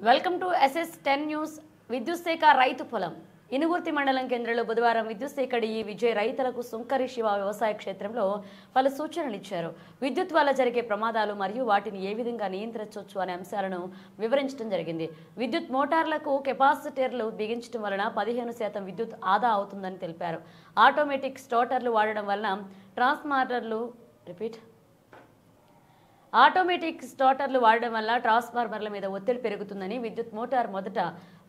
Welcome to SS10 news. విద్యుత్ శాఖ రైతు పొలం ఇనుగుర్తి మండలం కేంద్రంలో బుధవారం విద్యుత్ శాఖ డిఈ విజయ్ రైతులకు సుంకరి శివ వ్యవసాయ క్షేత్రంలో పలు సూచనలు ఇచ్చారు. విద్యుత్ వల్ల జరిగే ప్రమాదాలు మరియు వాటిని ఏ విధంగా నియంత్రించవచ్చు అనే అంశాలను వివరించడం జరిగింది. విద్యుత్ మోటార్లకు కెపాసిటర్లు బిగించడం వలన 15% విద్యుత్ ఆదా అవుతుందని తెలిపారు. ఆటోమేటిక్ స్టార్టర్లు వాడడం వలన ఆటోమేటిక్ స్టార్టర్లు వాడడం వల్ల ట్రాన్స్ఫార్మర్ల మీద ఒత్తిడి పెరుగుతుందని, విద్యుత్ మోటార్ మొదట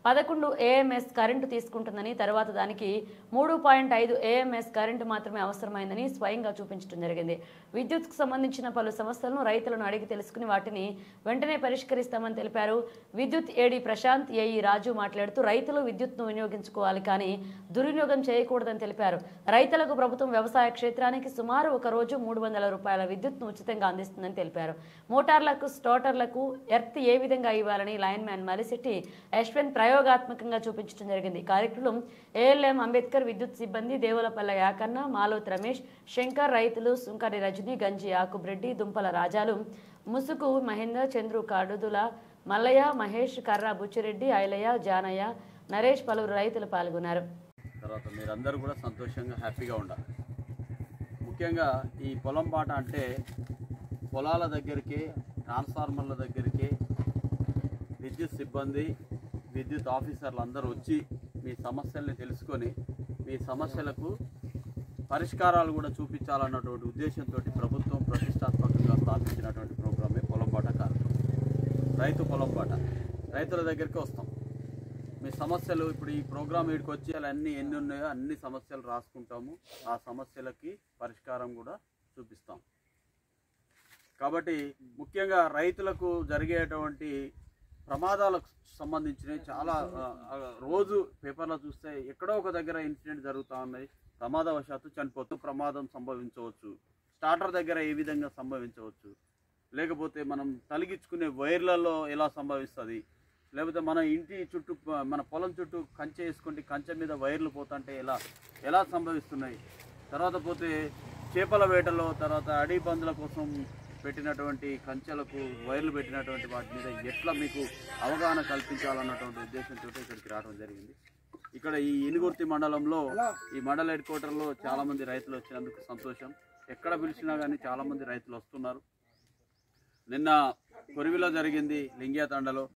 11 AMS కరెంటు తీసుకుంటుందని, తర్వాత దానికి 3.5 AMS కరెంటు మాత్రమే అవసరమైందని స్వయంగా చూపించడం జరిగింది. విద్యుత్కు సంబంధించిన పలు సమస్యలను రైతులను అడిగి తెలుసుకుని వాటిని వెంటనే పరిష్కరిస్తామని తెలిపారు. విద్యుత్ ఏడీ ప్రశాంత్, ఏఈ రాజు మాట్లాడుతూ రైతులు విద్యుత్ను వినియోగించుకోవాలి కానీ దుర్వినియోగం చేయకూడదని తెలిపారు. రైతులకు ప్రభుత్వం వ్యవసాయ క్షేత్రానికి సుమారు ఒక రోజు 300 రూపాయల విద్యుత్ను ఉచితంగా అందిస్తుందని తెలిపారు. మోటార్లకు స్టార్టర్లకు ఎర్త్ ఏ విధంగా ఇవ్వాలని లైన్ మ్యాన్ మలిశెట్టి అశ్విన్ ప్రయోగాత్మకంగా చూపించడం జరిగింది. కార్యక్రమం ALM అంబేద్కర్, విద్యుత్ సిబ్బంది దేవులపల్ల యాకన్న, మాలోత్ రమేష్, శంకర్, రైతులు సుంకరి రజని, గంజి యాకూబ్ రెడ్డి, దుంపల రాజాలు, ముసుగు మహేందర్, చంద్రు కాడుదుల, మల్లయ్య, మహేష్, కర్ర బుచ్చిరెడ్డి, ఐలయ్య, జానయ్య, నరేష్ పలువురు రైతులు పాల్గొన్నారు. తర్వాత మీరందరూ కూడా సంతోషంగా హ్యాపీగా ఉండాలి. ముఖ్యంగా ఈ పొలం బాట అంటే పొలాల దగ్గరికి, ట్రాన్స్ఫార్మర్ల దగ్గరికి విద్యుత్ సిబ్బంది, విద్యుత్ ఆఫీసర్లు అందరూ వచ్చి మీ సమస్యల్ని తెలుసుకొని మీ సమస్యలకు పరిష్కారాలు కూడా చూపించాలన్నటువంటి ఉద్దేశంతో ప్రభుత్వం ప్రతిష్టాత్మకంగా స్థాపించినటువంటి ప్రోగ్రామే పొలం బాట కార్యక్రమం. రైతు పొలం బాట, రైతుల దగ్గరికి వస్తాం. మీ సమస్యలు ఇప్పుడు ఈ ప్రోగ్రాం వీడికి వచ్చి అన్నీ ఎన్ని ఉన్నాయో అన్ని సమస్యలు రాసుకుంటాము. ఆ సమస్యలకి పరిష్కారం కూడా చూపిస్తాం. కాబట్టి ముఖ్యంగా రైతులకు జరిగేటువంటి ప్రమాదాలకు సంబంధించినవి చాలా రోజు పేపర్లో చూస్తే ఎక్కడో ఒక దగ్గర ఇన్సిడెంట్ జరుగుతూ ఉన్నాయి. ప్రమాదవశాత్తు చనిపోతూ ప్రమాదం సంభవించవచ్చు. స్టార్టర్ దగ్గర ఏ విధంగా సంభవించవచ్చు, లేకపోతే మనం తలిగించుకునే వైర్లలో ఎలా సంభవిస్తుంది, లేకపోతే మన ఇంటి చుట్టూ మన పొలం చుట్టూ కంచె వేసుకుంటే కంచె మీద వైర్లు పోతుంటే ఎలా సంభవిస్తున్నాయి. తర్వాత పోతే చేపల వేటలో, తర్వాత అడవి పందుల కోసం పెట్టినటువంటి కంచెలకు వైర్లు పెట్టినటువంటి వాటి మీద ఎట్లా మీకు అవగాహన కల్పించాలన్నటువంటి ఉద్దేశంతో ఇక్కడికి రావడం జరిగింది. ఇక్కడ ఈ ఇనుగుర్తి మండలంలో ఈ మండల హెడ్ క్వార్టర్లో చాలామంది రైతులు వచ్చినందుకు సంతోషం. ఎక్కడ పిలిచినా కానీ చాలామంది రైతులు వస్తున్నారు. నిన్న కొరివిలో జరిగింది లింగియా తండలో.